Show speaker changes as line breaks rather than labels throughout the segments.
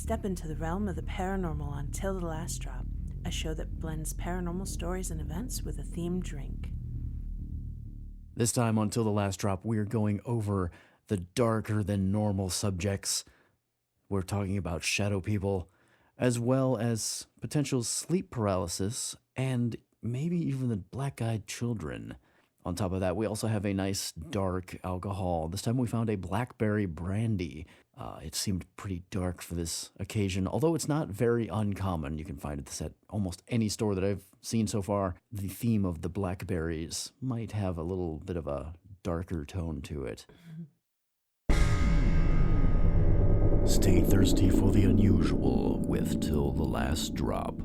Step into the realm of the paranormal on Till the Last Drop, a show that blends paranormal stories and events with a themed drink.
This time on Till the Last Drop, we're going over the darker than normal subjects. We're talking about shadow people, as well as potential sleep paralysis, and maybe even the black-eyed children. On top of that, we also have a nice dark alcohol. This time we found a blackberry brandy. It seemed pretty dark for this occasion, although it's not very uncommon. You can find this at almost any store that I've seen so far. The theme of the blackberries might have a little bit of a darker tone to it. Stay thirsty for the unusual with Till the Last Drop.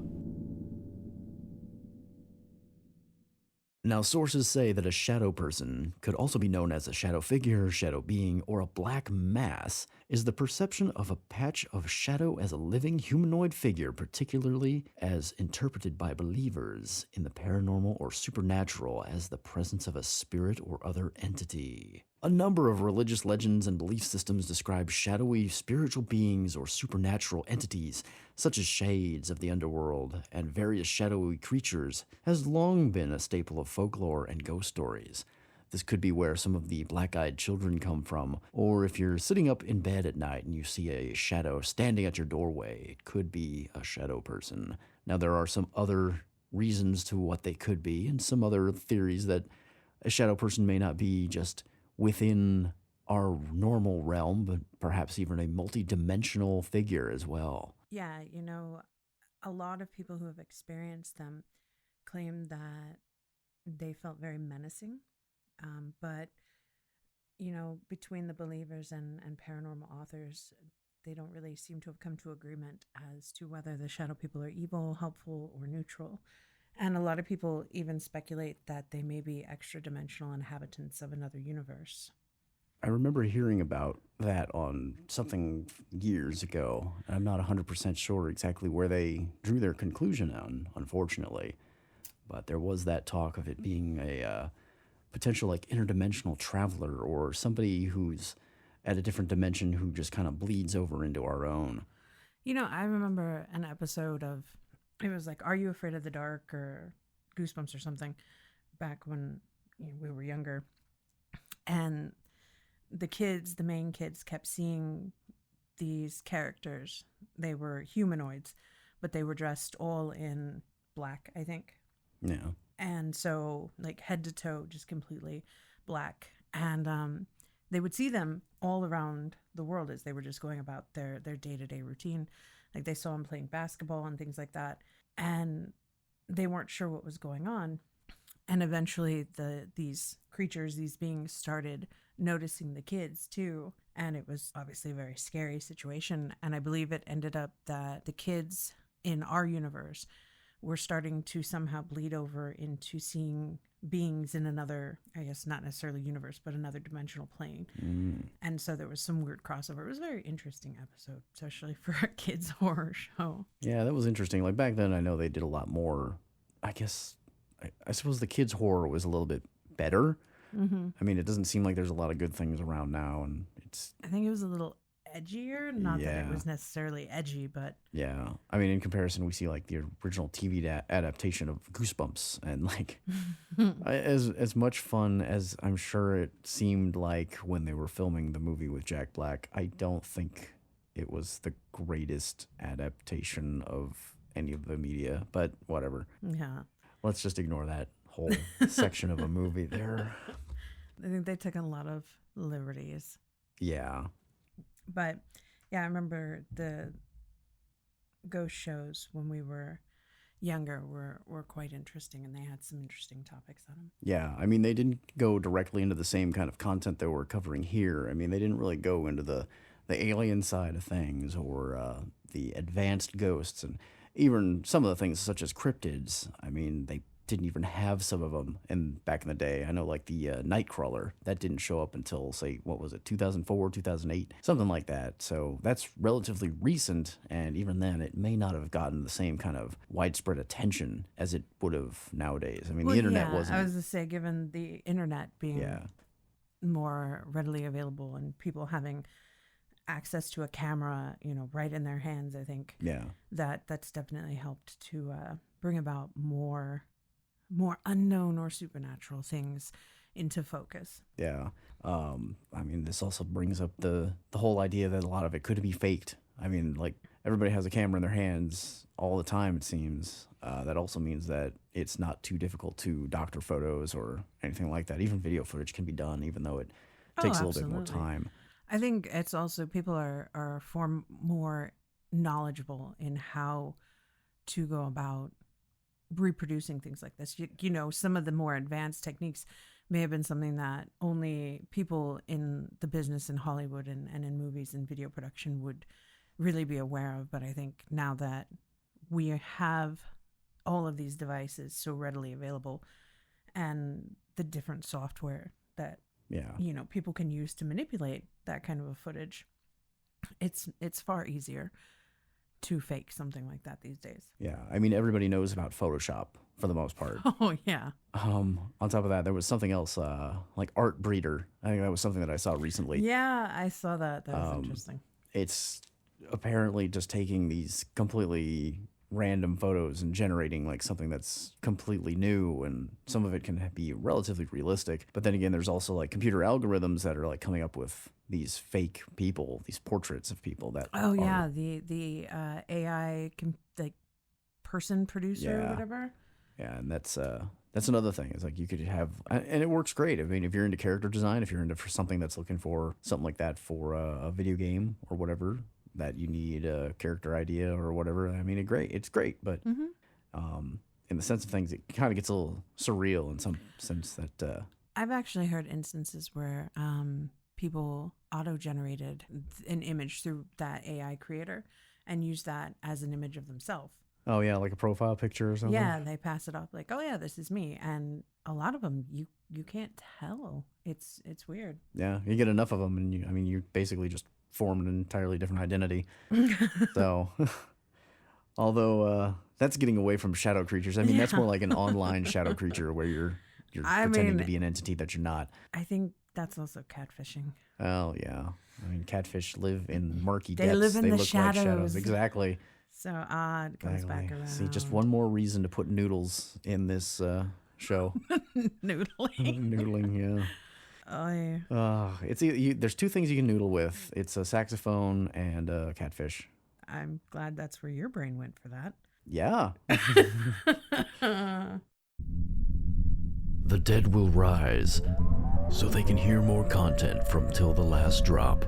Now, sources say that a shadow person could also be known as a shadow figure, shadow being, or a black mass is the perception of a patch of shadow as a living humanoid figure, particularly as interpreted by believers in the paranormal or supernatural as the presence of a spirit or other entity. A number of religious legends and belief systems describe shadowy spiritual beings or supernatural entities, such as shades of the underworld and various shadowy creatures, has long been a staple of folklore and ghost stories. This could be where some of the black-eyed children come from, or if you're sitting up in bed at night and you see a shadow standing at your doorway, it could be a shadow person. Now, there are some other reasons to what they could be, and some other theories that a shadow person may not be just within our normal realm, but perhaps even a multi-dimensional figure as well.
Yeah, a lot of people who have experienced them claim that they felt very menacing. But, between the believers and paranormal authors, they don't really seem to have come to agreement as to whether the shadow people are evil, helpful, or neutral. And a lot of people even speculate that they may be extra-dimensional inhabitants of another universe.
I remember hearing about that on something years ago. I'm not 100% sure exactly where they drew their conclusion on, unfortunately. But there was that talk of it being a potential interdimensional traveler or somebody who's at a different dimension who just kind of bleeds over into our own.
I remember an episode of, it was like, Are You Afraid of the Dark or Goosebumps or something, back when we were younger. And the main kids kept seeing these characters. They were humanoids, but they were dressed all in black, I think.
Yeah.
And so head to toe, just completely black. And they would see them all around the world as they were just going about their day-to-day routine. Like they saw them playing basketball and things like that. And they weren't sure what was going on. And eventually these creatures, these beings started noticing the kids too. And it was obviously a very scary situation. And I believe it ended up that the kids in our universe were starting to somehow bleed over into seeing beings in another, I guess not necessarily universe, but another dimensional plane. And so there was some weird crossover. It was a very interesting episode, especially for a kid's horror show.
Yeah, that was interesting. Like back then, I know they did a lot more. I guess, I suppose the kids' horror was a little bit better.
Mm-hmm.
I mean, it doesn't seem like there's a lot of good things around now, and
I think it was a little edgier. Not that it
Yeah.
was necessarily edgy, but
yeah. I mean, in comparison, we see the original TV adaptation of Goosebumps, and as much fun as I'm sure it seemed like when they were filming the movie with Jack Black, I don't think it was the greatest adaptation of any of the media, but whatever.
yeah.
Let's just ignore that whole section of a movie there.
I think they took a lot of liberties.
Yeah.
But yeah, I remember the ghost shows when we were younger were quite interesting, and they had some interesting topics on them.
Yeah, I mean, they didn't go directly into the same kind of content that we're covering here. I mean, they didn't really go into the alien side of things or the advanced ghosts, and even some of the things such as cryptids. I mean, they didn't even have some of them back in the day. I know the Nightcrawler, that didn't show up until, say, what was it, 2004, 2008, something like that. So that's relatively recent, and even then it may not have gotten the same kind of widespread attention as it would have nowadays. I mean, the internet wasn't.
I was to say, given the internet being more readily available and people having access to a camera, right in their hands, I think
Yeah.
that's definitely helped to bring about more unknown or supernatural things into focus.
Yeah. I mean, this also brings up the whole idea that a lot of it could be faked. I mean, like, everybody has a camera in their hands all the time, it seems. That also means that it's not too difficult to doctor photos or anything like that. Even video footage can be done, even though it takes a little bit more time.
I think it's also people are far more knowledgeable in how to go about reproducing things like this. Some of the more advanced techniques may have been something that only people in the business in Hollywood and in movies and video production would really be aware of. But I think now that we have all of these devices so readily available and the different software that people can use to manipulate that kind of a footage, it's far easier to fake something like that these days.
Yeah, I mean, everybody knows about Photoshop for the most part.
Oh yeah.
On top of that, there was something else, like Art Breeder. I think that was something that I saw recently.
Yeah, I saw that. That was interesting.
It's apparently just taking these completely random photos and generating like something that's completely new, and some of it can be relatively realistic, but then again there's also like computer algorithms that are like coming up with these fake people, these portraits of people that
the AI like person producer or whatever.
And that's another thing. It's like you could have, and it works great. I mean, if you're into character design, if you're into for something that's looking for something like that for a video game or whatever, that you need a character idea or whatever. I mean, it's great, but in the sense of things, it kind of gets a little surreal in some sense that...
I've actually heard instances where people auto-generated an image through that AI creator and use that as an image of themselves.
Oh, yeah, like a profile picture or something?
Yeah, they pass it off like, oh, yeah, this is me. And a lot of them, you can't tell. It's weird.
Yeah, you get enough of them, and you basically just form an entirely different identity. So, although that's getting away from shadow creatures. I mean, that's more like an online shadow creature where you're pretending to be an entity that you're not.
I think that's also catfishing.
Oh, yeah. I mean, catfish live in murky
They
depths.
live in
they
the
look
shadows.
like shadows. Exactly.
So it comes back around.
See, just one more reason to put noodles in this show.
Noodling.
Noodling, yeah.
Oh, yeah.
It's there's two things you can noodle with. It's a saxophone and a catfish.
I'm glad that's where your brain went for that.
Yeah.
The dead will rise, so they can hear more content from Till the Last Drop.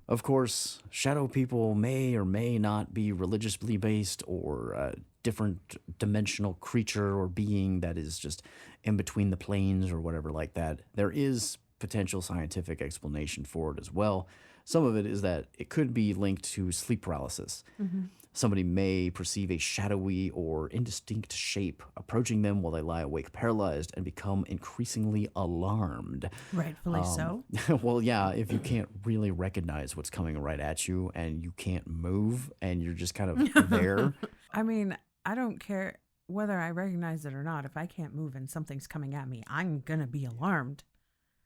Of course, shadow people may or may not be religiously based or a different dimensional creature or being that is just in between the planes or whatever like that. There is potential scientific explanation for it as well. Some of it is that it could be linked to sleep paralysis. Mm-hmm. Somebody may perceive a shadowy or indistinct shape approaching them while they lie awake paralyzed and become increasingly alarmed.
Rightfully so.
Well, yeah, if you can't really recognize what's coming right at you and you can't move and you're just kind of there.
I mean, I don't care whether I recognize it or not. If I can't move and something's coming at me, I'm going to be alarmed.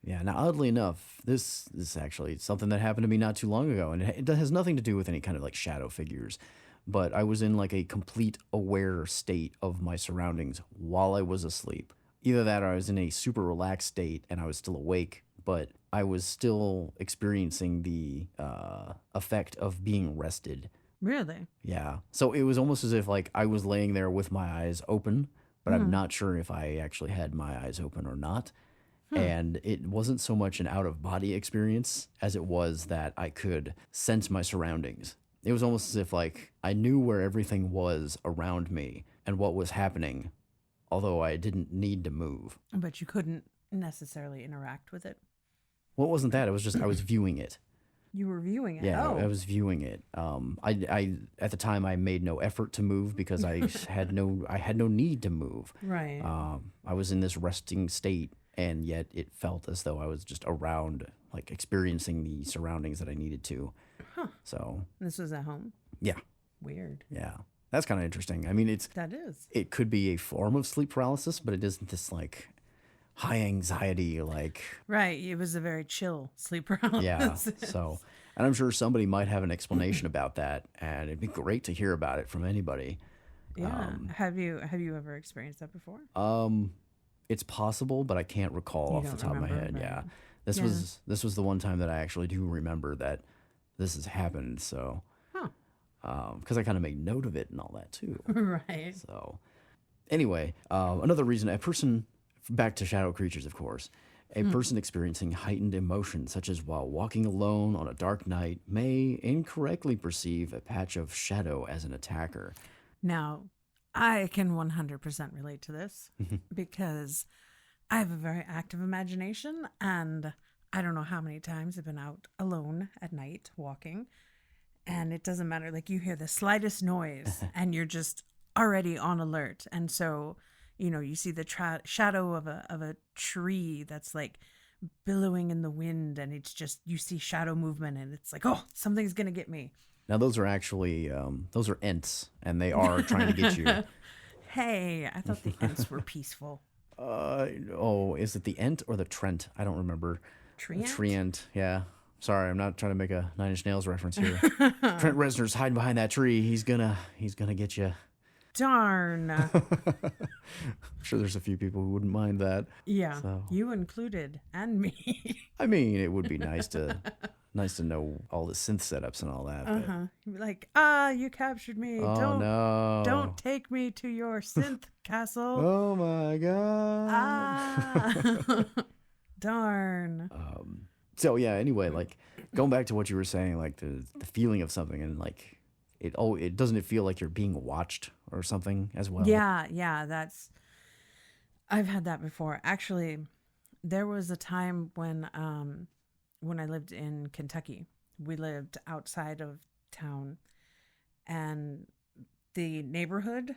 Yeah, now oddly enough, this is actually something that happened to me not too long ago, and it has nothing to do with any kind of like shadow figures. But I was in like a complete aware state of my surroundings while I was asleep. Either that or I was in a super relaxed state and I was still awake, but I was still experiencing the effect of being rested.
Really?
Yeah. So it was almost as if like I was laying there with my eyes open, but I'm not sure if I actually had my eyes open or not. And it wasn't so much an out-of-body experience as it was that I could sense my surroundings. It was almost as if, like, I knew where everything was around me and what was happening, although I didn't need to move.
But you couldn't necessarily interact with it?
Well, it wasn't that. It was just I was viewing it.
You were viewing it?
Yeah,
oh.
I was viewing it. I at the time, I made no effort to move because I had no need to move.
Right.
I was in this resting state, and yet it felt as though I was just around, like, experiencing the surroundings that I needed to.
Huh.
So
this was at home?
Yeah.
Weird.
Yeah. That's kind of interesting. I mean,
that is.
It could be a form of sleep paralysis, but it isn't this like high anxiety, like,
Right. It was a very chill sleep
yeah.
paralysis.
So, and I'm sure somebody might have an explanation about that, and it'd be great to hear about it from anybody.
Yeah. Have you ever experienced that before?
It's possible, but I can't recall
You
off the
don't
top of my
remember,
head.
right.
Yeah.
Yeah.
This was the one time that I actually do remember that this has happened. So,
Huh.
because I kind of made note of it and all that too.
Right.
So, anyway, another reason a person, back to shadow creatures, of course, a person experiencing heightened emotion, such as while walking alone on a dark night, may incorrectly perceive a patch of shadow as an attacker.
Now, I can 100% relate to this because I have a very active imagination, and I don't know how many times I've been out alone at night walking, and it doesn't matter. Like, you hear the slightest noise and you're just already on alert. And so, you see the shadow of a tree that's like billowing in the wind, and it's just, you see shadow movement, and it's like, oh, something's going to get me.
Now, those are actually, those are Ents, and they are trying to get you.
Hey, I thought the Ents were peaceful.
Is it the Ent or the Trent? I don't remember.
Treant?
Treant, yeah. Sorry, I'm not trying to make a Nine Inch Nails reference here. Trent Reznor's hiding behind that tree. He's gonna get you.
Darn.
I'm sure there's a few people who wouldn't mind that.
Yeah,
So.
you included, and me.
I mean, it would be nice to know all the synth setups and all that. But,
You'd be like, you captured me.
oh no!
Don't take me to your synth castle.
Oh my god!
Darn.
So yeah. Anyway, like going back to what you were saying, like the feeling of something, and like it doesn't it feel like you're being watched or something as well.
Yeah. I've had that before. Actually, there was a time when I lived in Kentucky. We lived outside of town, and the neighborhood,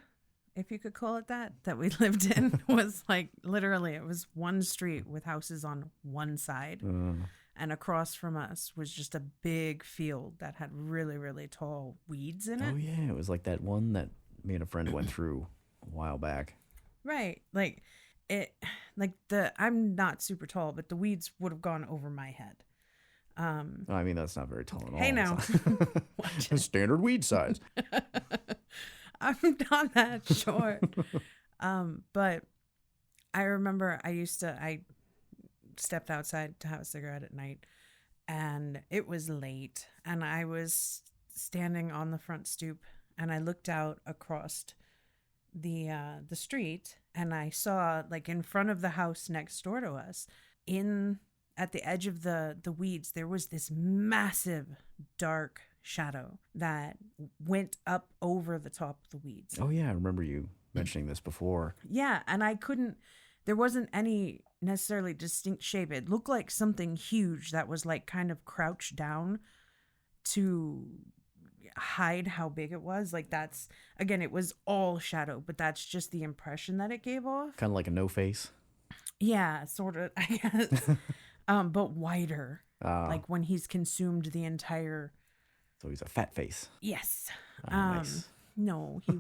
if you could call it that we lived in was like, literally, it was one street with houses on one side. And across from us was just a big field that had really, really tall weeds in it.
Oh yeah, it was like that one that me and a friend went through a while back.
Right. Like I'm not super tall, but the weeds would have gone over my head.
I mean, that's not very tall at all.
Hey now.
Standard weed size.
I'm not that short. But I remember I stepped outside to have a cigarette at night, and it was late, and I was standing on the front stoop, and I looked out across the street, and I saw, like, in front of the house next door to us, at the edge of the weeds, there was this massive dark shadow that went up over the top of the weeds.
Oh yeah, I remember you mentioning this before.
Yeah, and there wasn't any necessarily distinct shape. It looked like something huge that was like kind of crouched down to hide how big it was. Like, that's, again, it was all shadow, but that's just the impression that it gave off.
Kind of like a no face.
Yeah, sort of, I guess. But wider. Like when he's consumed the entire.
So he's a fat face.
Yes.
Nice.
No, he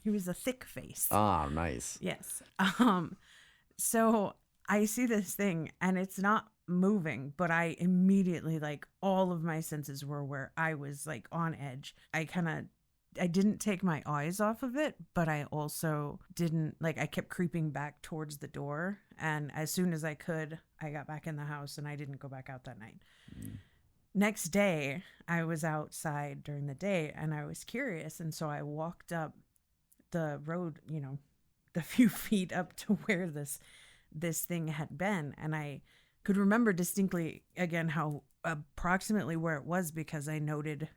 was a thick face.
Ah, nice.
Yes. So I see this thing, and it's not moving, but I immediately, like, all of my senses were where I was, like, on edge. I didn't take my eyes off of it, but I also didn't, like, I kept creeping back towards the door, and as soon as I could, I got back in the house, and I didn't go back out that night. Next day, I was outside during the day, and I was curious, and so I walked up the road, the few feet up to where this thing had been, and I could remember distinctly again how approximately where it was, because I noted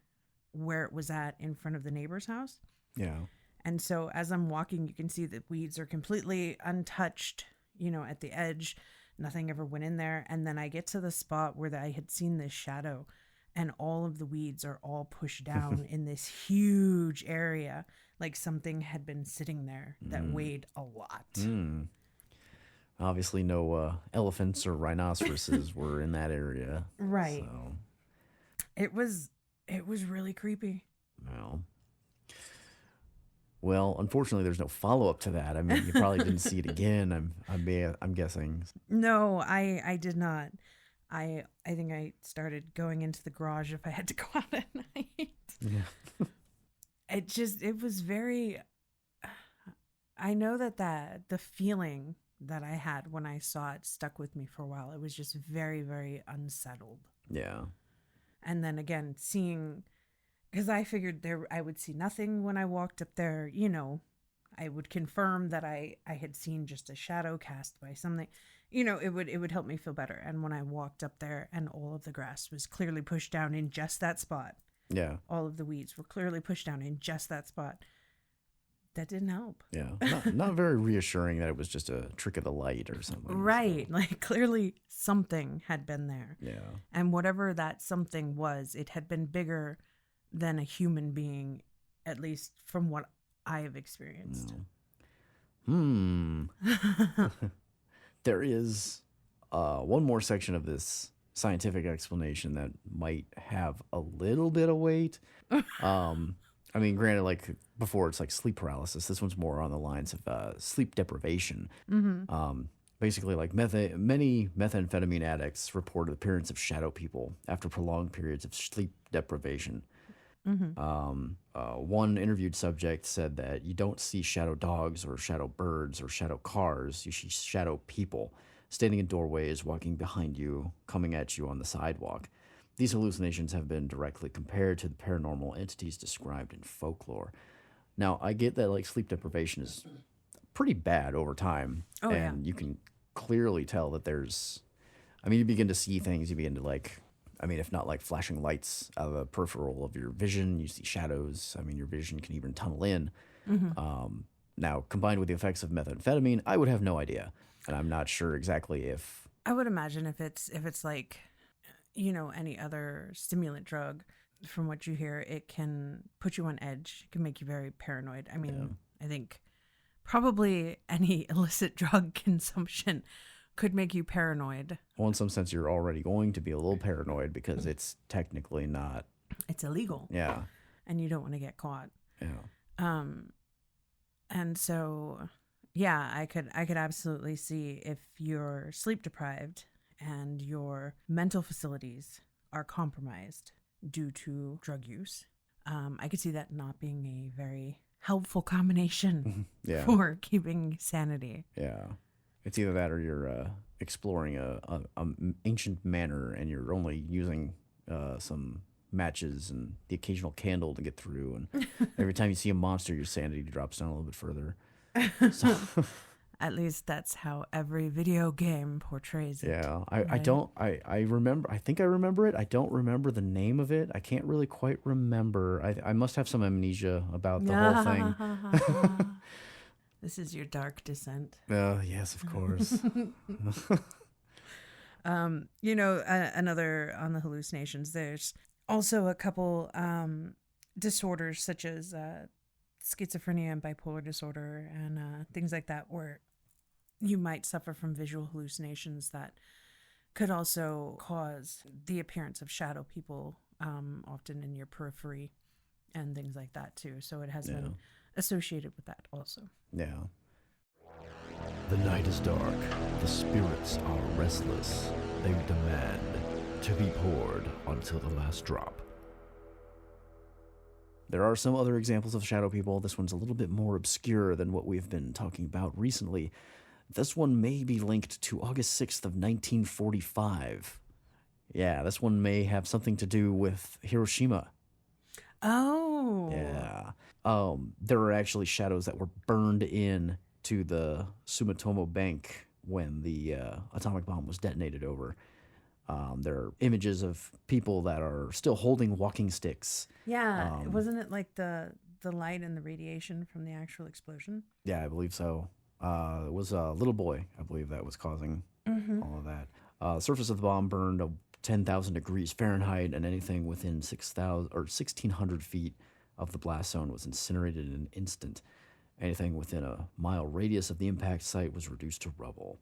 where it was at in front of the neighbor's house.
Yeah.
And so as I'm walking, you can see the weeds are completely untouched, at the edge. Nothing ever went in there. And then I get to the spot where I had seen this shadow, and all of the weeds are all pushed down in this huge area. Like something had been sitting there that weighed a lot.
Obviously no elephants or rhinoceroses were in that area.
Right.
So.
It was really creepy.
Well, Well, unfortunately, there's no follow up to that. I mean, you probably didn't see it again. I'm guessing.
No, I did not. I think I started going into the garage if I had to go out at night.
Yeah.
It was very. I know that the feeling that I had when I saw it stuck with me for a while. It was just very, very unsettled.
Yeah.
And then again, seeing, because I figured I would see nothing when I walked up there. I would confirm that I had seen just a shadow cast by something. It would help me feel better. And when I walked up there and all of the grass was clearly pushed down in just that spot.
Yeah.
All of the weeds were clearly pushed down in just that spot. That didn't help.
Yeah. Not very reassuring that it was just a trick of the light or something.
Right. So. Like clearly something had been there.
Yeah.
And whatever that something was, it had been bigger than a human being, at least from what I have experienced.
No. There is one more section of this scientific explanation that might have a little bit of weight. I mean, granted, like before, it's like sleep paralysis. This one's more on the lines of sleep deprivation.
Mm-hmm.
Basically, like many methamphetamine addicts report the appearance of shadow people after prolonged periods of sleep deprivation.
Mm-hmm.
One interviewed subject said that you don't see shadow dogs or shadow birds or shadow cars. You see shadow people standing in doorways, walking behind you, coming at you on the sidewalk. These hallucinations have been directly compared to the paranormal entities described in folklore. Now, I get that like sleep deprivation is pretty bad over time, and you can clearly tell that there's, I mean, you begin to see things, you begin to like, I mean, if not like flashing lights out of the peripheral of your vision, you see shadows. I mean, your vision can even tunnel in.
Mm-hmm.
Now, combined with the effects of methamphetamine, I would have no idea, and I'm not sure exactly if.
I would imagine if it's like, any other stimulant drug, from what you hear, it can put you on edge. It can make you very paranoid. I mean, I think probably any illicit drug consumption could make you paranoid.
Well, in some sense, you're already going to be a little paranoid because it's technically not.
It's illegal.
Yeah.
And you don't want to get caught.
Yeah.
And so, yeah, I could absolutely see if you're sleep deprived and your mental facilities are compromised due to drug use. I could see that not being a very helpful combination for keeping sanity.
Yeah. It's either that or you're exploring a ancient manor and you're only using some matches and the occasional candle to get through. And every time you see a monster, your sanity drops down a little bit further. So,
at least that's how every video game portrays it.
Yeah, I remember, I think I remember it. I don't remember the name of it. I can't really quite remember. I must have some amnesia about the whole thing.
This is your dark descent.
Yes, of course.
Another on the hallucinations, there's also a couple disorders such as schizophrenia and bipolar disorder and things like that, where you might suffer from visual hallucinations that could also cause the appearance of shadow people, often in your periphery and things like that too. So it has been associated with that also.
Yeah.
The night is dark. The spirits are restless. They demand to be poured until the last drop.
There are some other examples of shadow people. This one's a little bit more obscure than what we've been talking about recently. This one may be linked to August 6th of 1945. Yeah, this one may have something to do with Hiroshima.
Oh.
Yeah. There were actually shadows that were burned in to the Sumitomo Bank when the atomic bomb was detonated over. There are images of people that are still holding walking sticks.
Yeah, wasn't it like the light and the radiation from the actual explosion?
Yeah, I believe so. It was a little boy, I believe, that was causing all of that. The surface of the bomb burned 10,000 degrees Fahrenheit, and anything within 6,000 or 1,600 feet of the blast zone was incinerated in an instant. Anything within a mile radius of the impact site was reduced to rubble.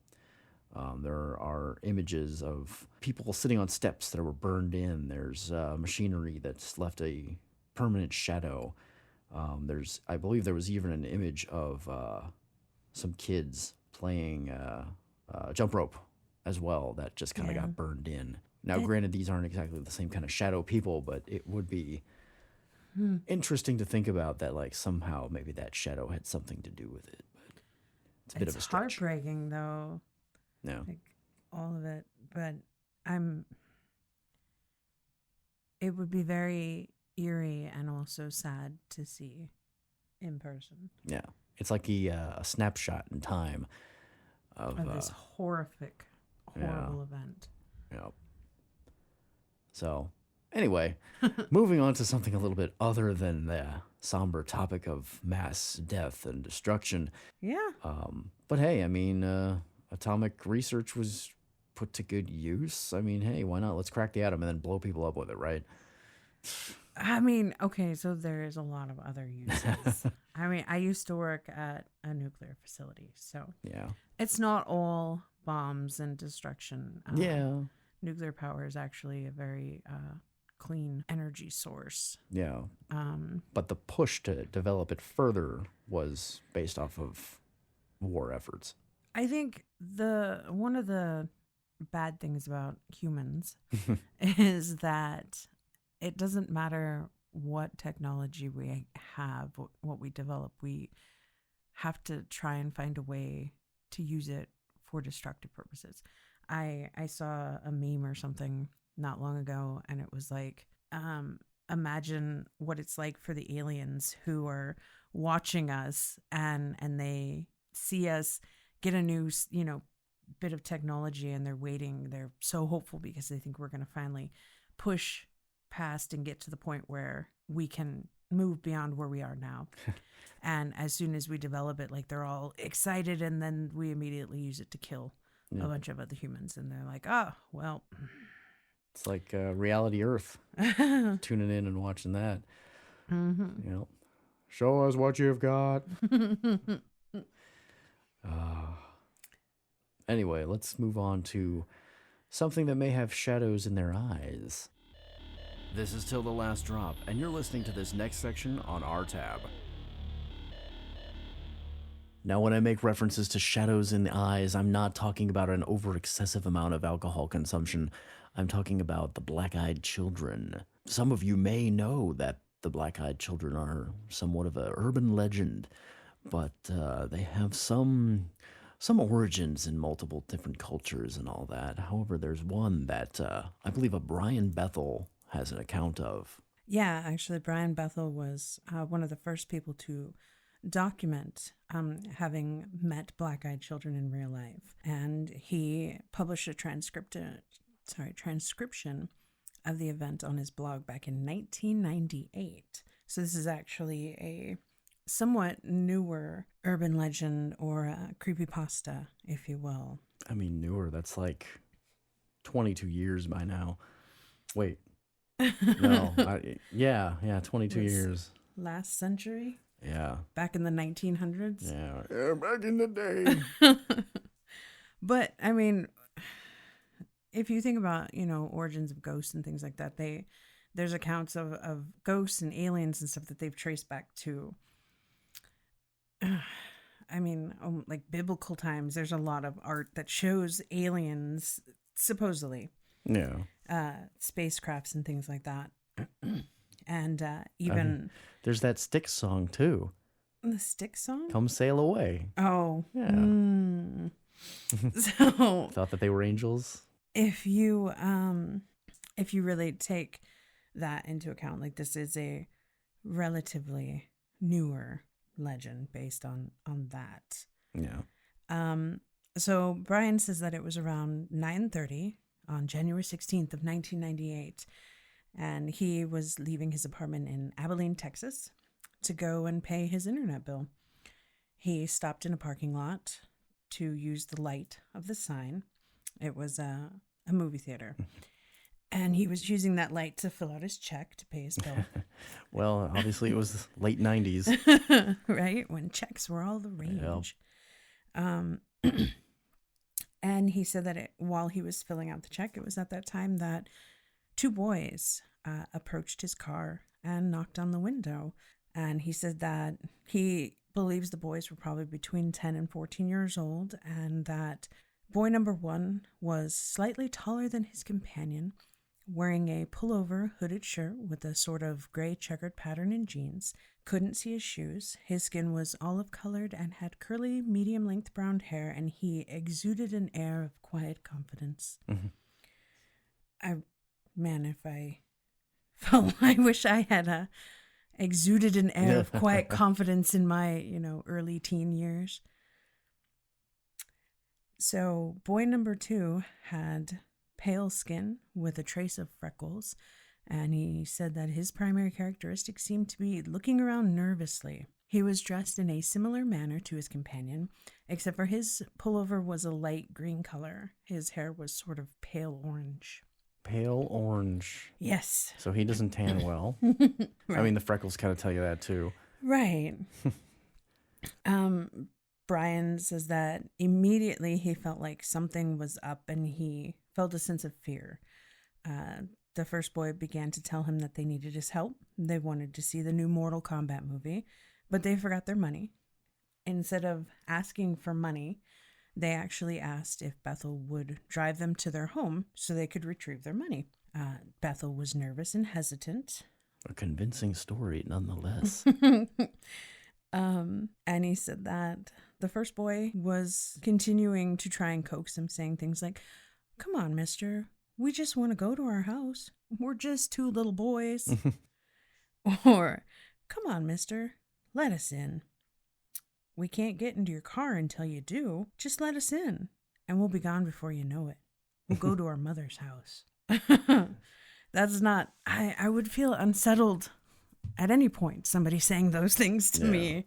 There are images of people sitting on steps that were burned in. There's machinery that's left a permanent shadow. I believe there was even an image of some kids playing jump rope as well that just kind of got burned in. Now, granted, these aren't exactly the same kind of shadow people, but it would be interesting to think about that, like somehow maybe that shadow had something to do with it. But it's a bit of a stretch.
It's heartbreaking, though.
No,
like all of it. But it would be very eerie and also sad to see in person.
Yeah, it's like a snapshot in time of
this horrible event.
Yeah. So, anyway, moving on to something a little bit other than the somber topic of mass death and destruction.
Yeah.
But hey, I mean, atomic research was put to good use. I mean, hey, why not? Let's crack the atom and then blow people up with it, right?
I mean, okay, so there is a lot of other uses. I mean, I used to work at a nuclear facility, so
Yeah.
it's not all bombs and destruction.
Yeah.
Nuclear power is actually a very clean energy source.
Yeah. But the push to develop it further was based off of war efforts.
I think one of the bad things about humans is that it doesn't matter what technology we have, what we develop, we have to try and find a way to use it for destructive purposes. I saw a meme or something not long ago, and it was like, imagine what it's like for the aliens who are watching us and they see us get a new, bit of technology, and they're waiting. They're so hopeful because they think we're going to finally push past and get to the point where we can move beyond where we are now. And as soon as we develop it, like, they're all excited, and then we immediately use it to kill a bunch of other humans. And they're like, oh, well.
It's like Reality Earth. Tuning in and watching that.
Mm-hmm.
Show us what you've got. Anyway, let's move on to something that may have shadows in their eyes. This is Till the Last Drop, and you're listening to this next section on our tab. Now, when I make references to shadows in the eyes, I'm not talking about an over-excessive amount of alcohol consumption. I'm talking about the black-eyed children. Some of you may know that the black-eyed children are somewhat of an urban legend, but they have some origins in multiple different cultures and all that. However, there's one that I believe a Brian Bethel has an account of.
Yeah, actually, Brian Bethel was one of the first people to document having met black-eyed children in real life. And he published a transcription of the event on his blog back in 1998. So this is actually a somewhat newer urban legend, or a creepypasta, if you will.
I mean, newer, that's like 22 years by now. Wait. No. 22 years.
Last century?
Yeah.
Back in the 1900s?
Yeah, back in the day.
But, I mean, if you think about, origins of ghosts and things like that, there's accounts of ghosts and aliens and stuff that they've traced back to, like biblical times. There's a lot of art that shows aliens, supposedly.
Yeah.
Spacecrafts and things like that. And even...
there's that Styx song, too.
The Styx song?
Come Sail Away.
Oh.
Yeah.
So...
Thought that they were angels?
If you really take that into account, like, this is a relatively newer legend based on that.
Yeah.
So Brian says that it was around 9:30 on January 16th of 1998, and he was leaving his apartment in Abilene, Texas, to go and pay his internet bill. He stopped in a parking lot to use the light of the sign. It was a movie theater. And he was using that light to fill out his check to pay his bill.
Well, obviously it was late 90s.
Right? When checks were all the rage. Yep. And he said that while he was filling out the check, it was at that time that two boys approached his car and knocked on the window. And he said that he believes the boys were probably between 10 and 14 years old, and that boy number 1 was slightly taller than his companion, wearing a pullover hooded shirt with a sort of gray checkered pattern in jeans. Couldn't see his shoes. His skin was olive colored and had curly, medium length brown hair, and he exuded an air of quiet confidence.
Mhm.
If I felt, I wish I had exuded an air of quiet confidence in my, early teen years. So boy number 2 had pale skin with a trace of freckles, and he said that his primary characteristic seemed to be looking around nervously. He was dressed in a similar manner to his companion, except for his pullover was a light green color. His hair was sort of pale orange.
Pale orange.
Yes.
So he doesn't tan well.
Right.
I mean, the freckles kind of tell you that too.
Right. Brian says that immediately he felt like something was up and he felt a sense of fear. The first boy began to tell him that they needed his help. They wanted to see the new Mortal Kombat movie, but they forgot their money. Instead of asking for money, they actually asked if Bethel would drive them to their home so they could retrieve their money. Bethel was nervous and hesitant.
A convincing story, nonetheless.
And he said that the first boy was continuing to try and coax him, saying things like, "Come on, mister. We just want to go to our house. We're just 2 little boys." Or, "Come on, mister. Let us in. We can't get into your car until you do. Just let us in, and we'll be gone before you know it. We'll go to our mother's house." That's not, I would feel unsettled at any point, somebody saying those things to me.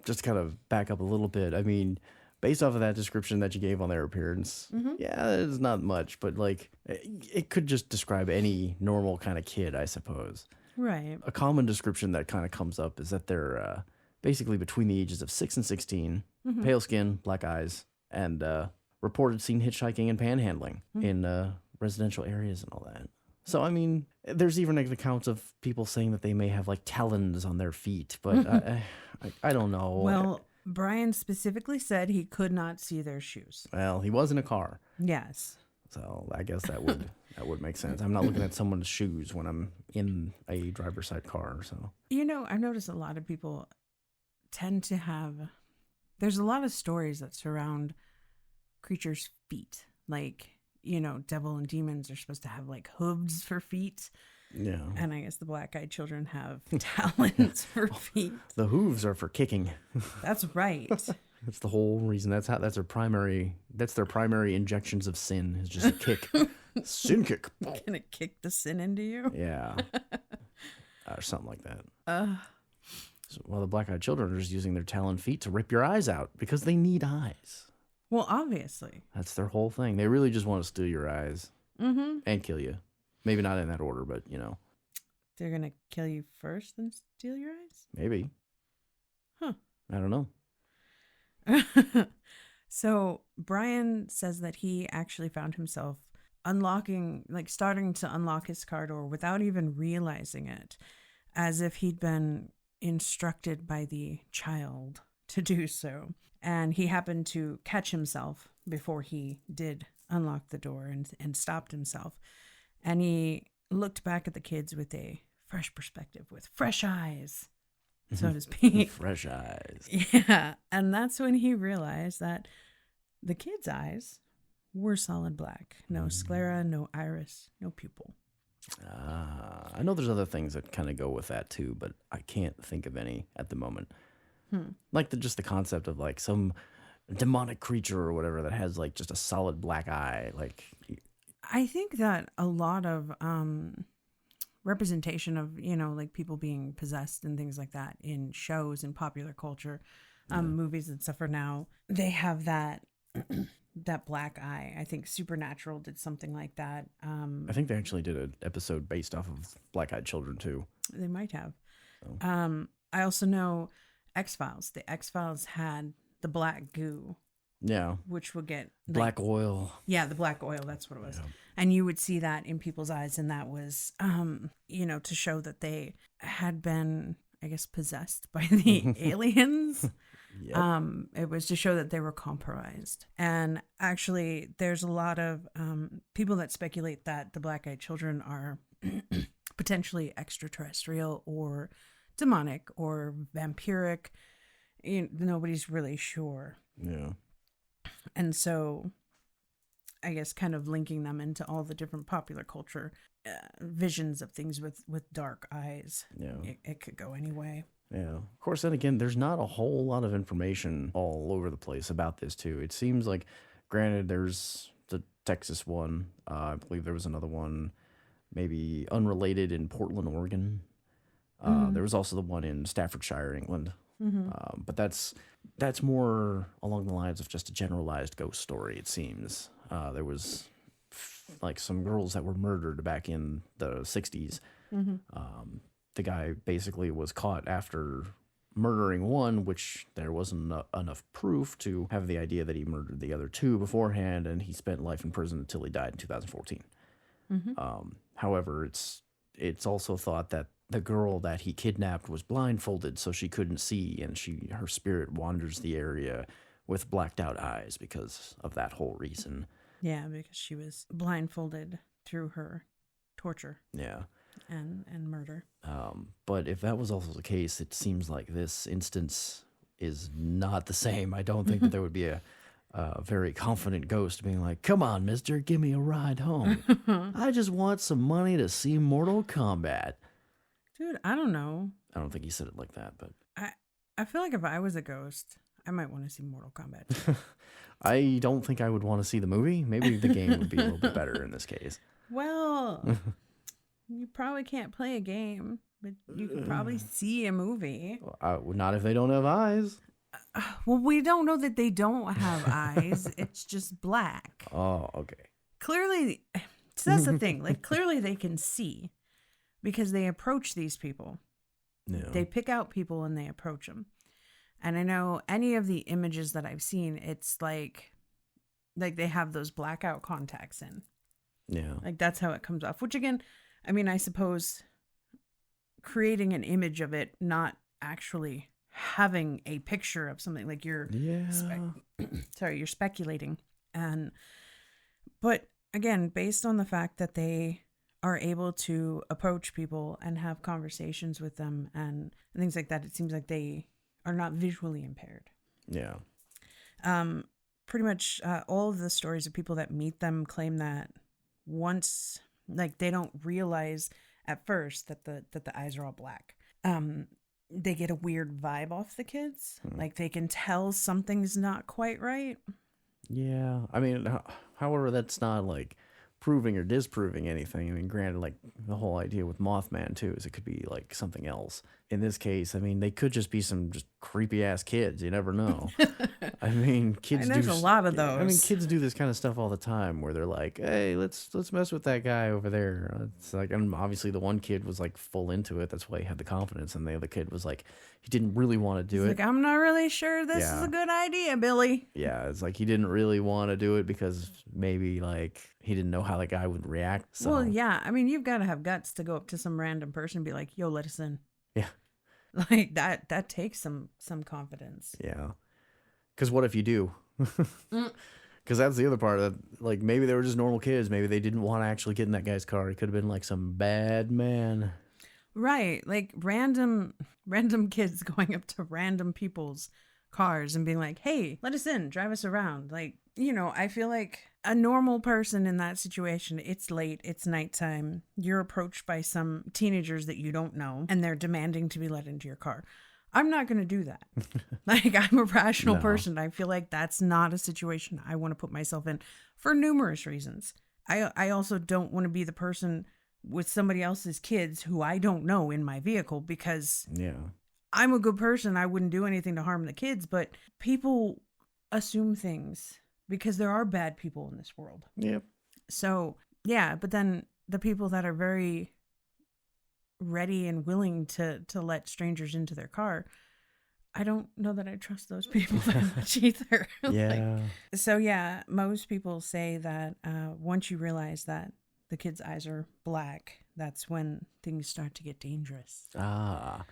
Just kind of back up a little bit. I mean, based off of that description that you gave on their appearance, yeah, it's not much, but like it could just describe any normal kind of kid, I suppose.
Right.
A common description that kind of comes up is that they're basically between the ages of 6 and 16, pale skin, black eyes, and reported seen hitchhiking and panhandling in residential areas and all that. So, I mean, there's even accounts of people saying that they may have like talons on their feet, but I don't know.
Well, Brian specifically said he could not see their shoes.
Well, he was in a car.
Yes.
So I guess that would make sense. I'm not looking at someone's shoes when I'm in a driver's side car. So
I've noticed a lot of people tend to have. There's a lot of stories that surround creatures' feet, like devil and demons are supposed to have like hooves for feet.
yeah,
And I guess the black-eyed children have talons for feet.
the hooves are for kicking.
That's right.
That's the whole reason. That's their primary. That's their primary injections of sin is just a kick, sin kick.
Gonna kick the sin into you.
Yeah, or something like that. So, well, the black-eyed children are just using their talon feet to rip your eyes out because they need eyes.
Well, obviously.
That's their whole thing. They really just want to steal your eyes and kill you. Maybe not in that order, but
They're gonna kill you first, then steal your eyes?
maybe.
Huh.
I don't know.
So Brian says that he actually found himself starting to unlock his car door without even realizing it, as if he'd been instructed by the child to do so. And he happened to catch himself before he did unlock the door and stopped himself. And he looked back at the kids with a fresh perspective, with fresh eyes, so to speak.
Fresh eyes.
Yeah. And that's when he realized that the kids' eyes were solid black. No sclera, no iris, no pupil.
I know there's other things that kind of go with that too, but I can't think of any at the moment. Like just the concept of like some demonic creature or whatever that has like just a solid black eye. Like,
I think that a lot of representation of, like people being possessed and things like that in shows and popular culture, movies and stuff are now, they have that that black eye. I think Supernatural did something like that.
I think they actually did an episode based off of black-eyed children too.
They might have.
Oh.
I also know X-Files. The X-Files had the black goo.
Yeah.
Which would get
black oil.
Yeah, the black oil. That's what it was.
Yeah.
And you would see that in people's eyes. And that was, to show that they had been I guess, possessed by the aliens.
Yep.
It was to show that they were compromised. And actually, there's a lot of people that speculate that the black-eyed children are potentially extraterrestrial or demonic or vampiric. Nobody's really sure.
Yeah.
And so I guess kind of linking them into all the different popular culture visions of things with dark eyes.
Yeah.
It could go any way.
Yeah. Of course, then again, there's not a whole lot of information all over the place about this, too. It seems like, granted, there's the Texas one. I believe there was another one, maybe unrelated in Portland, Oregon. There was also the one in Staffordshire, England. But that's more along the lines of just a generalized ghost story, it seems. There was like some girls that were murdered back in the 60s. The guy basically was caught after murdering one, which there wasn't enough proof to have the idea that he murdered the other two beforehand, and he spent life in prison until he died in 2014. However, it's also thought that the girl that he kidnapped was blindfolded, so she couldn't see, and her spirit wanders the area with blacked out eyes because of that whole reason.
Yeah, because she was blindfolded through her torture.
Yeah.
And murder.
But if that was also the case, it seems like this instance is not the same. I don't think that there would be a very confident ghost being like, "Come on, mister, give me a ride home. I just want some money to see Mortal Kombat."
Dude, I don't know.
I don't think he said it like that, but
I feel like if I was a ghost, I might want to see Mortal Kombat.
I don't think I would want to see the movie. Maybe the game would be a little bit better in this case.
Well, you probably can't play a game, but you could probably see a movie.
Not if they don't have eyes.
Well, we don't know that they don't have eyes. It's just black.
Oh, okay.
Clearly, so that's the thing. Like, clearly they can see because they approach these people.
Yeah.
They pick out people and they approach them. And I know any of the images that I've seen, it's like they have those blackout contacts in.
Yeah.
Like, that's how it comes off. Which, again, I mean, I suppose creating an image of it, not actually having a picture of something, like you're you're speculating. But again, based on the fact that they are able to approach people and have conversations with them and things like that, it seems like they are not visually impaired.
Yeah.
Pretty much all of the stories of people that meet them claim that once, like, they don't realize at first that the eyes are all black. They get a weird vibe off the kids. Like, they can tell something's not quite right.
Yeah. I mean, however, that's not like proving or disproving anything. I mean, granted, like the whole idea with Mothman too is it could be like something else. In this case, I mean, they could just be some just creepy ass kids. You never know. I mean, kids.
And there's a lot of those.
I mean, kids do this kind of stuff all the time, where they're like, "Hey, let's mess with that guy over there." It's like, and obviously the one kid was like full into it. That's why he had the confidence, and the other kid was like, he didn't really want to do it.
Like, I'm not really sure this is a good idea, Billy.
Yeah, it's like he didn't really want to do it because maybe like he didn't know how the guy would react. So.
Well, yeah. I mean, you've got to have guts to go up to some random person and be like, "Yo, let us in."
Yeah.
Like that takes some confidence.
Yeah. Because what if you do? Because that's the other part of that. Like, maybe they were just normal kids. Maybe they didn't want to actually get in that guy's car. He could have been like some bad man.
Right. Like random kids going up to random people's cars and being like, "Hey, let us in, drive us around." Like, you know, I feel like a normal person in that situation, it's late, it's nighttime, you're approached by some teenagers that you don't know, and they're demanding to be let into your car. I'm not going to do that. Like, I'm a rational person. I feel like that's not a situation I want to put myself in for numerous reasons. I also don't want to be the person with somebody else's kids who I don't know in my vehicle, because I'm a good person. I wouldn't do anything to harm the kids, but people assume things because there are bad people in this world.
Yep.
So, yeah, but then the people that are very ready and willing to let strangers into their car, I don't know that I trust those people that much either.
Yeah.
So, yeah, most people say that once you realize that the kids' eyes are black, that's when things start to get dangerous.
Ah.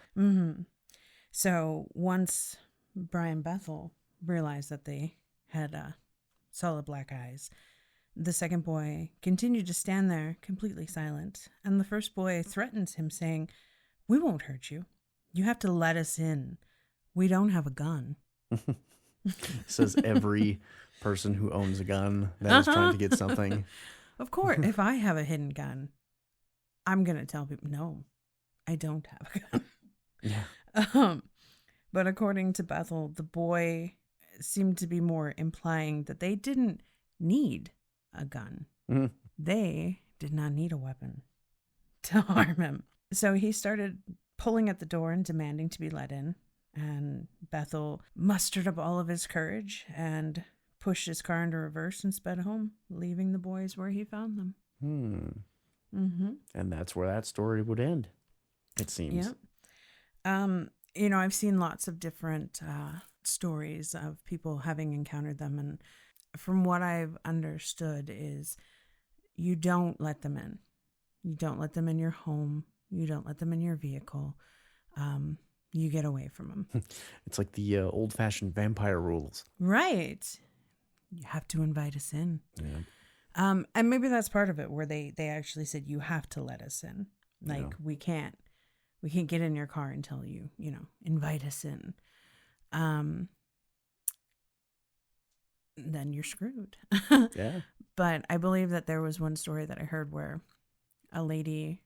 So once Brian Bethel realized that they had solid black eyes, the second boy continued to stand there completely silent, and the first boy threatens him, saying, "We won't hurt you. You have to let us in. We don't have a gun."
Says every person who owns a gun that is trying to get something.
Of course, if I have a hidden gun, I'm going to tell people, no, I don't have a gun.
Yeah.
But according to Bethel, the boy seemed to be more implying that they didn't need a gun.
Mm-hmm.
They did not need a weapon to harm him. So he started pulling at the door and demanding to be let in. And Bethel mustered up all of his courage and pushed his car into reverse and sped home, leaving the boys where he found them.
And that's where that story would end, it seems.
Yeah. I've seen lots of different stories of people having encountered them. And from what I've understood is you don't let them in. You don't let them in your home. You don't let them in your vehicle. You get away from them.
It's like the old-fashioned vampire rules.
Right. You have to invite us in.
Yeah.
And maybe that's part of it, where they actually said, you have to let us in. Like, we can't get in your car until you invite us in. Then you're screwed.
Yeah.
But I believe that there was one story that I heard where a lady,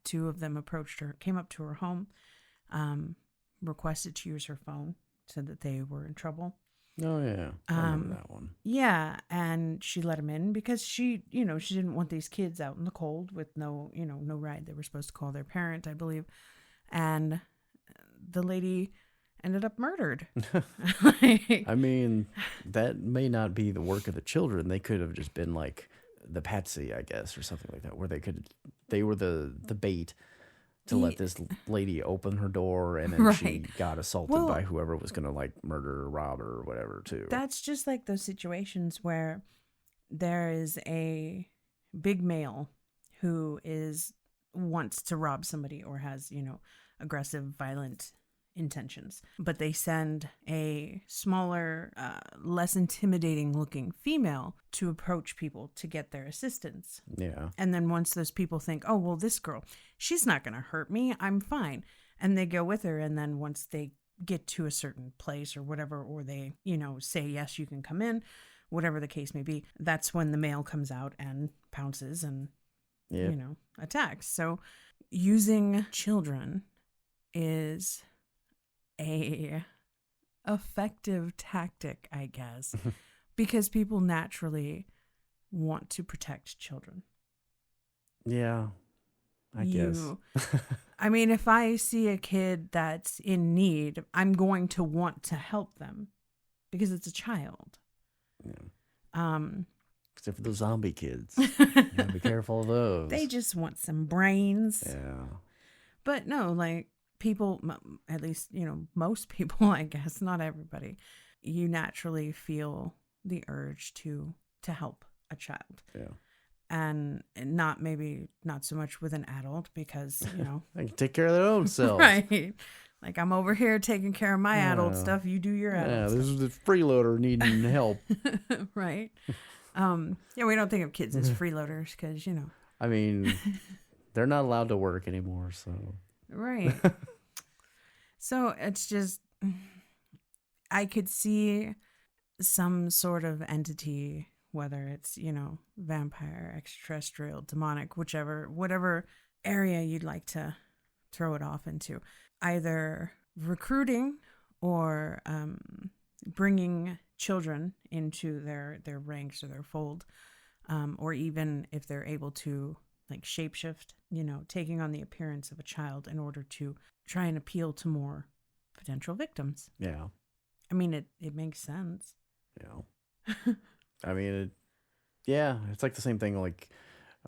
two of them approached her, came up to her home, requested to use her phone, said that they were in trouble.
Oh, yeah. I remember that one.
Yeah, and she let him in because she didn't want these kids out in the cold with no ride. They were supposed to call their parent, I believe. And the lady ended up murdered.
I mean, that may not be the work of the children. They could have just been like the patsy, I guess, or something like that, where they were the bait to let this lady open her door, and then she got assaulted by whoever was going to like murder or rob her or whatever too.
That's just like those situations where there is a big male who wants to rob somebody or has, aggressive, violent intentions, but they send a smaller, less intimidating looking female to approach people to get their assistance.
Yeah.
And then once those people think, oh, well, this girl, she's not going to hurt me, I'm fine. And they go with her. And then once they get to a certain place or whatever, or they, say, yes, you can come in, whatever the case may be, that's when the male comes out and pounces and, attacks. So using children is a effective tactic, I guess, because people naturally want to protect children.
Yeah, I guess.
I mean, if I see a kid that's in need, I'm going to want to help them because it's a child.
Yeah. Except for the zombie kids. You gotta be careful of those.
They just want some brains.
Yeah.
But no, like, people, at least, most people, I guess, not everybody, you naturally feel the urge to help a child.
Yeah.
And not so much with an adult because,
they can take care of their own selves.
Right. Like, I'm over here taking care of my adult stuff. You do your adult stuff.
This is the freeloader needing help.
Right. We don't think of kids as freeloaders because,
I mean, they're not allowed to work anymore, so.
Right. So it's just, I could see some sort of entity, whether it's, vampire, extraterrestrial, demonic, whatever area you'd like to throw it off into, either recruiting or bringing children into their ranks or their fold, or even if they're able to like shapeshift, taking on the appearance of a child in order to try and appeal to more potential victims.
Yeah.
I mean, it makes sense.
Yeah. I mean, it's like the same thing, like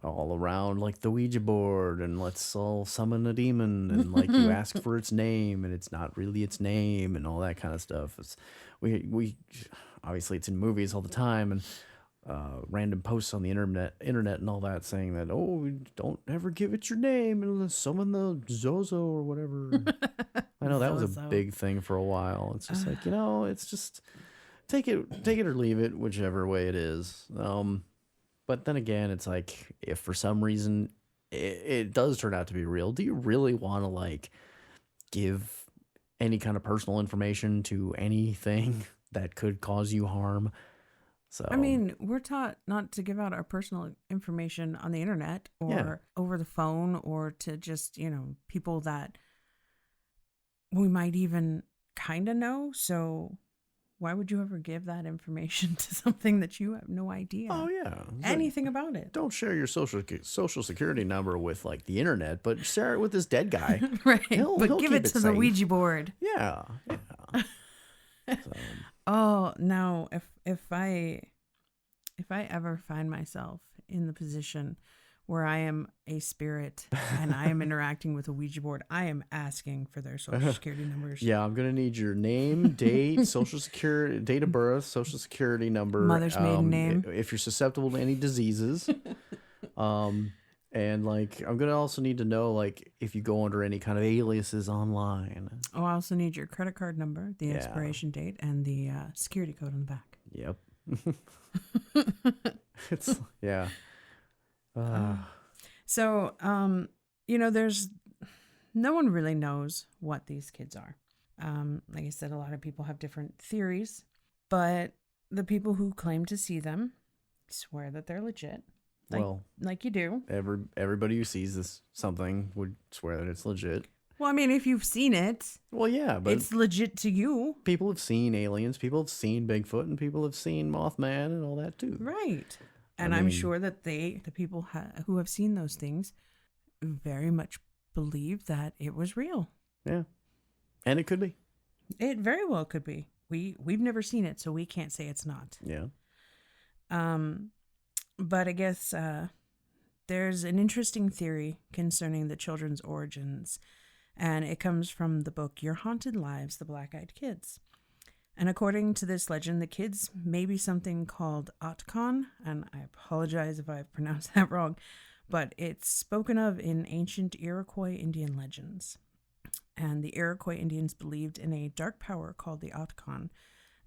all around, like the Ouija board, and let's all summon a demon, and like you ask for its name, and it's not really its name, and all that kind of stuff. We obviously it's in movies all the time, and random posts on the internet and all that saying that, oh, don't ever give it your name and summon the Zozo or whatever. I know that was a
Zozo.
big thing for a while. It's just like, it's just take it or leave it, whichever way it is. But then again, it's like, if for some reason it does turn out to be real, do you really want to like give any kind of personal information to anything that could cause you harm? So
I mean, we're taught not to give out our personal information on the internet or over the phone, or to just, people that we might even kind of know. So why would you ever give that information to something that you have no idea?
Oh yeah,
anything about it?
Don't share your social security number with like the internet, but share it with this dead guy.
Right,
He'll
but give
keep
it to the
safe.
Ouija board.
Yeah. So,
Oh, now if I ever find myself in the position where I am a spirit and I am interacting with a Ouija board, I am asking for their social security numbers.
yeah, I'm gonna need your name, date, social security, date of birth, social security number,
Mother's maiden name.
if you're susceptible to any diseases, and like I'm gonna also need to know like if you go under any kind of aliases online.
Oh, I also need your credit card number, the expiration date, and the security code on the back.
Yep. It's yeah.
So, there's no one really knows what these kids are. Like I said, a lot of people have different theories, but the people who claim to see them swear that they're legit. Like you do.
Everybody who sees something would swear that it's legit.
Well, I mean, if you've seen it,
well, yeah, but
it's legit to you.
People have seen aliens, people have seen Bigfoot, and people have seen Mothman and all that too.
Right. And I'm sure that the people who have seen those things very much believe that it was real.
Yeah. And it could be.
It very well could be. We've never seen it, so we can't say it's not.
Yeah.
But I guess there's an interesting theory concerning the children's origins, and it comes from the book Your Haunted Lives, The Black-Eyed Kids. And according to this legend, the kids may be something called Otcon, and I apologize if I've pronounced that wrong, but it's spoken of in ancient Iroquois Indian legends. And the Iroquois Indians believed in a dark power called the Otcon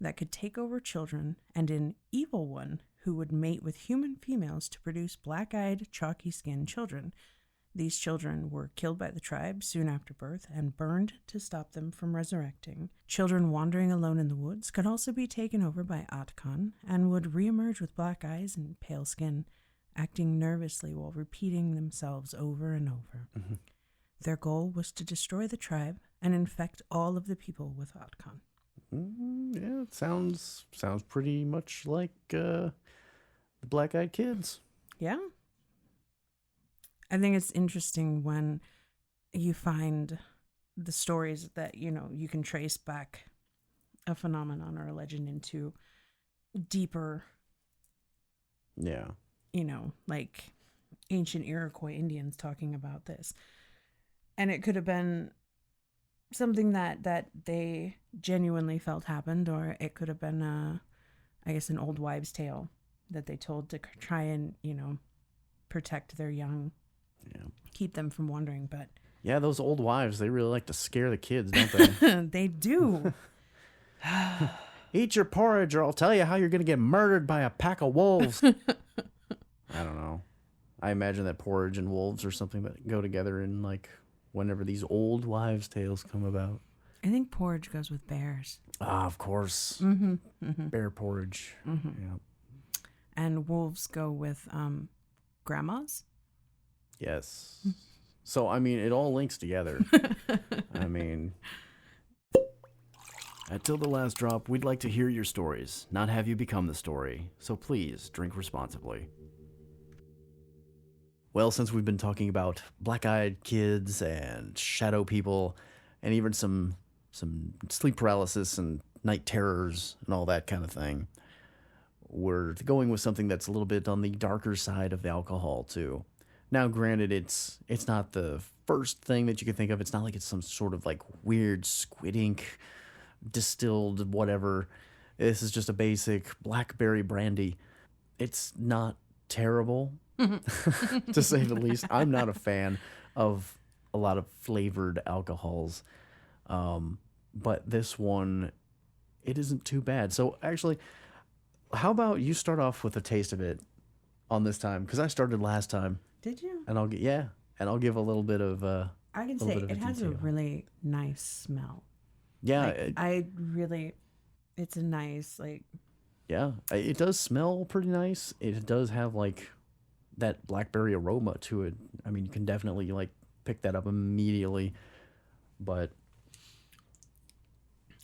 that could take over children, and an evil one who would mate with human females to produce black-eyed, chalky-skinned children. These children were killed by the tribe soon after birth and burned to stop them from resurrecting. Children wandering alone in the woods could also be taken over by Otcon and would reemerge with black eyes and pale skin, acting nervously while repeating themselves over and over. Mm-hmm. Their goal was to destroy the tribe and infect all of the people with Otcon.
Yeah, it sounds pretty much like the Black-Eyed Kids.
Yeah. I think it's interesting when you find the stories that, you can trace back a phenomenon or a legend into deeper, like ancient Iroquois Indians talking about this. And it could have been something that they genuinely felt happened, or it could have been, an old wives' tale that they told to try and, protect their young.
Yeah.
Keep them from wandering, but
yeah, those old wives, they really like to scare the kids, don't they?
They do.
Eat your porridge or I'll tell you how you're going to get murdered by a pack of wolves. I don't know. I imagine that porridge and wolves are something that go together in like whenever these old wives' tales come about.
I think porridge goes with bears.
Ah, of course.
Mm-hmm. Mm-hmm.
Bear porridge.
Mm-hmm.
Yeah.
And wolves go with grandmas.
Yes. So, it all links together. At Till the Last Drop, we'd like to hear your stories, not have you become the story. So please, drink responsibly. Well, since we've been talking about black-eyed kids and shadow people, and even some sleep paralysis and night terrors and all that kind of thing, we're going with something that's a little bit on the darker side of alcohol, too. Now, granted, it's not the first thing that you can think of. It's not like it's some sort of like weird squid ink distilled whatever. This is just a basic blackberry brandy. It's not terrible, to say the least. I'm not a fan of a lot of flavored alcohols, but this one, it isn't too bad. So actually, how about you start off with a taste of it on this time? Because I started last time,
Did you?
and I'll give a little bit of
I can
little
say
bit of
it has a
detail.
really nice smell.
Yeah,
Like, it's a nice, like,
it does smell pretty nice. It does have like that blackberry aroma to it. I mean, you can definitely like pick that up immediately. But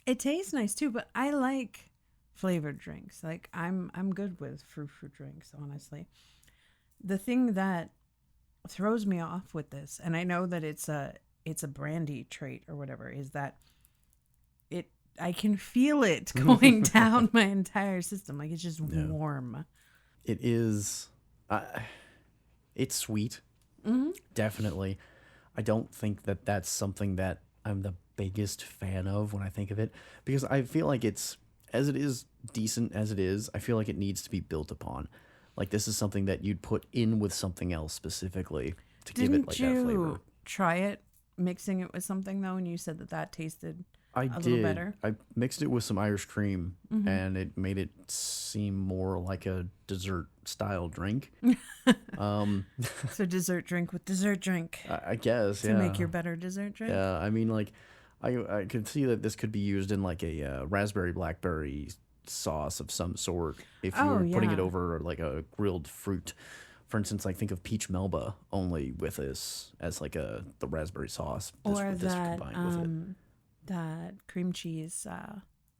it tastes nice too, but I like flavored drinks. Like, I'm good with fruit drinks, honestly. The thing that throws me off with this, and I know that it's a brandy trait or whatever, is that I can feel it going down my entire system. Like, it's just warm.
it is, it's sweet, definitely. I don't think that that's something that I'm the biggest fan of when I think of it, because I feel like it's, as it is decent as it is, I feel like it needs to be built upon. Like, this is something that you'd put in with something else specifically to give it like that flavor.
Didn't you try it mixing it with something though, and you said that tasted
I
a
did.
little better?
I mixed it with some Irish cream, and it made it seem more like a dessert style drink.
So dessert drink with dessert drink
I guess,
to make your better dessert drink.
Yeah, I mean, like, I could see that this could be used in like a raspberry blackberry sauce of some sort if you were putting it over like a grilled fruit. For instance, like, think of peach melba only with this as like the raspberry sauce.
Or
this
that
combined with it.
that cream cheese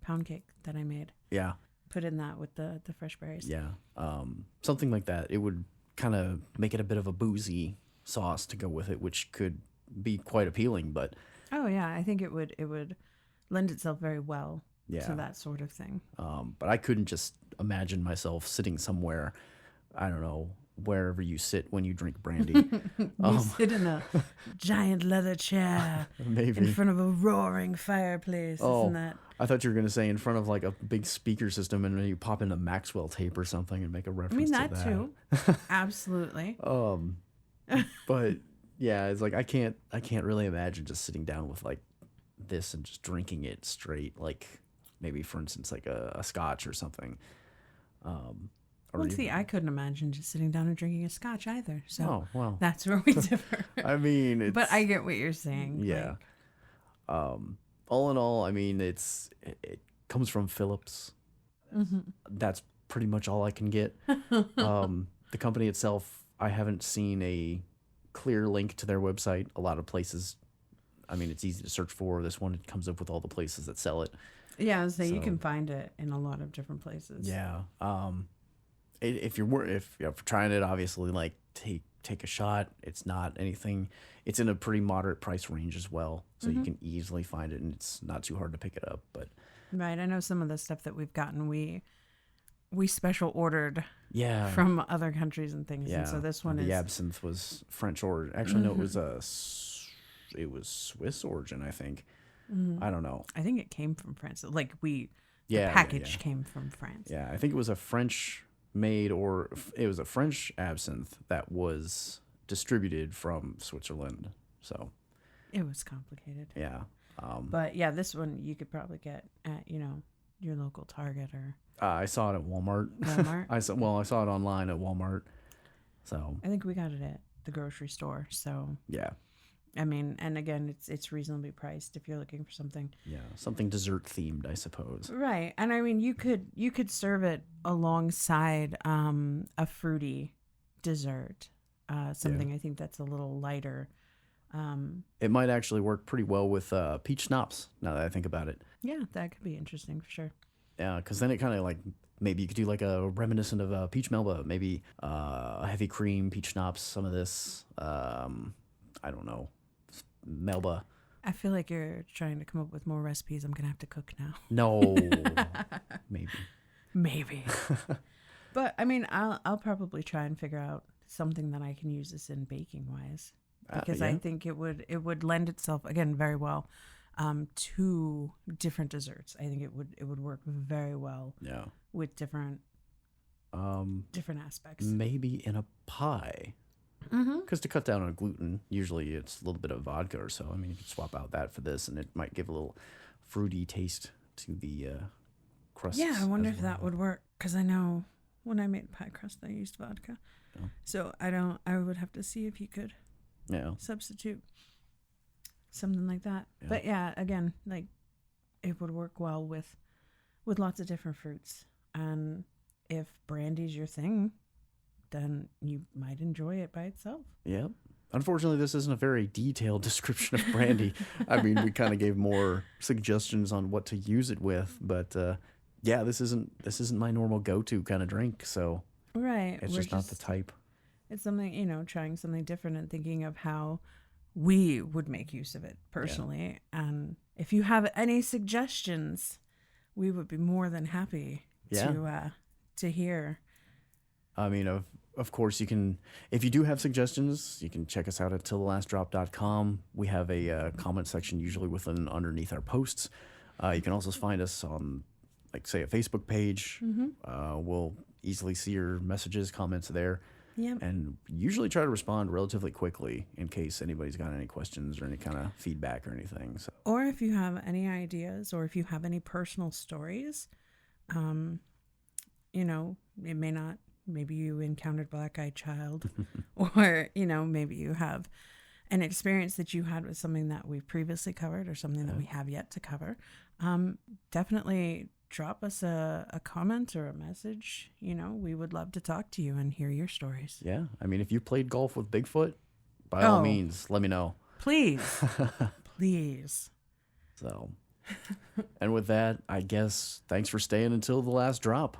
pound cake that I made.
Yeah,
Put in that with the fresh berries.
yeah, something like that. It would kind of make it a bit of a boozy sauce to go with it, which could be quite appealing. But
Oh yeah, I think it would lend itself very well
yeah,
to that sort of thing.
but I couldn't just imagine myself sitting somewhere, I don't know, wherever you sit when you drink brandy.
You sit in a giant leather chair
Maybe.
in front of a roaring fireplace. Isn't that?
I thought you were going to say in front of like a big speaker system, and then you pop in a Maxwell tape or something and make a
I
reference
mean,
to
that too. Absolutely.
But yeah, it's like I can't really imagine just sitting down with like this and just drinking it straight, like maybe for instance like a scotch or something.
Well, see, I couldn't imagine just sitting down and drinking a scotch either. So
Oh, well.
that's where we differ.
I mean, it's,
But I get what you're saying.
yeah.
Like,
All in all, I mean, it comes from Phillips. That's pretty much all I can get. The company itself, I haven't seen a clear link to their website. A lot of places, I mean, it's easy to search for. This one, it comes up with all the places that sell it.
yeah, so you can find it in a lot of different places.
Yeah. If you're trying it, obviously, like, take a shot. It's not anything. It's in a pretty moderate price range as well, so you can easily find it, and it's not too hard to pick it up. But
Right. I know some of the stuff that we've gotten, we special ordered
yeah,
from other countries and things.
yeah.
And so this one
the
is
absinthe was French origin. Actually, no, it was it was Swiss origin, I think. I don't know.
I think it came from France. Like the
Yeah,
package came from France.
Yeah, I think it was a French made, or it was a French absinthe that was distributed from Switzerland. So
It was complicated.
yeah.
But yeah, this one you could probably get at, your local Target or
I saw it at Walmart.
Walmart.
I saw it online at Walmart. So
I think we got it at the grocery store. So
yeah,
I mean, and again, it's reasonably priced if you're looking for something.
yeah, something dessert themed, I suppose.
Right. And I mean, you could serve it alongside a fruity dessert. Something I think that's a little lighter.
It might actually work pretty well with peach schnapps. Now that I think about it,
Yeah, that could be interesting for sure.
yeah, because then it kind of like maybe you could do like a reminiscent of peach melba, maybe a heavy cream peach schnapps. Some of this, I don't know, melba.
I feel like you're trying to come up with more recipes. I'm gonna have to cook now.
No, maybe.
Maybe. But I mean, I'll probably try and figure out something that I can use this in baking wise, because I
yeah.
think it would lend itself again very well to different desserts. I think it would work very well
Yeah.
with different different aspects.
Maybe in a pie. Because to cut down on gluten, usually it's a little bit of vodka or so. I mean, you could swap out that for this, and it might give a little fruity taste to the crust.
Yeah, I wonder if that would work. Because I know when I made pie crust, I used vodka.
Oh.
So I would have to see if you could substitute something like that.
Yeah.
But yeah, again, like it would work well with lots of different fruits. And if brandy's your thing, then you might enjoy it by itself.
Yeah. Unfortunately, this isn't a very detailed description of brandy. I mean, we kind of gave more suggestions on what to use it with, but yeah, this isn't my normal go-to kind of drink, so
right,
it's just not the type.
It's something, trying something different and thinking of how we would make use of it personally. Yeah. And if you have any suggestions, we would be more than happy to hear.
I mean, of course, you can, if you do have suggestions, you can check us out at tillthelastdrop.com. We have a comment section usually underneath our posts. You can also find us on, like, say, a Facebook page. We'll easily see your messages, comments there.
Yep.
And usually try to respond relatively quickly in case anybody's got any questions or any kind of feedback or anything. So.
Or if you have any ideas or if you have any personal stories, it may not. Maybe you encountered black-eyed child or, maybe you have an experience that you had with something that we've previously covered or something that we have yet to cover. Definitely drop us a comment or a message. We would love to talk to you and hear your stories.
Yeah. I mean, if you played golf with Bigfoot, by all means, let me know.
Please. Please.
So, and with that, I guess thanks for staying until the last drop.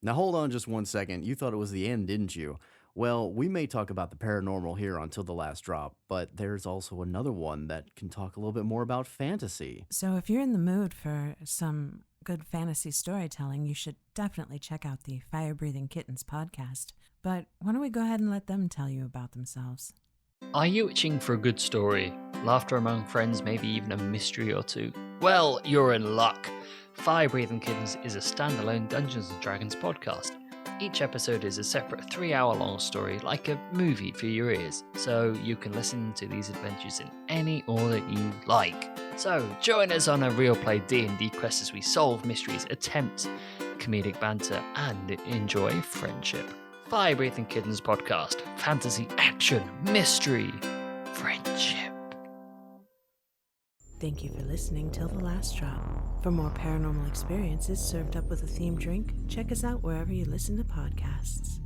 Now, hold on just one second. You thought it was the end, didn't you? Well, we may talk about the paranormal here on Till the Last Drop, but there's also another one that can talk a little bit more about fantasy.
So if you're in the mood for some good fantasy storytelling, you should definitely check out the Fire Breathing Kittens podcast. But why don't we go ahead and let them tell you about themselves?
Are you itching for a good story? Laughter among friends, maybe even a mystery or two? Well, you're in luck. Fire Breathing Kittens is a standalone Dungeons & Dragons podcast. Each episode is a separate 3-hour-long story, like a movie for your ears, so you can listen to these adventures in any order you like. So join us on a real play D&D quest as we solve mysteries, attempt comedic banter, and enjoy friendship. Fire Breathing Kittens podcast, fantasy, action, mystery, friendship.
Thank you for listening Till the Last Drop. For more paranormal experiences served up with a themed drink, check us out wherever you listen to podcasts.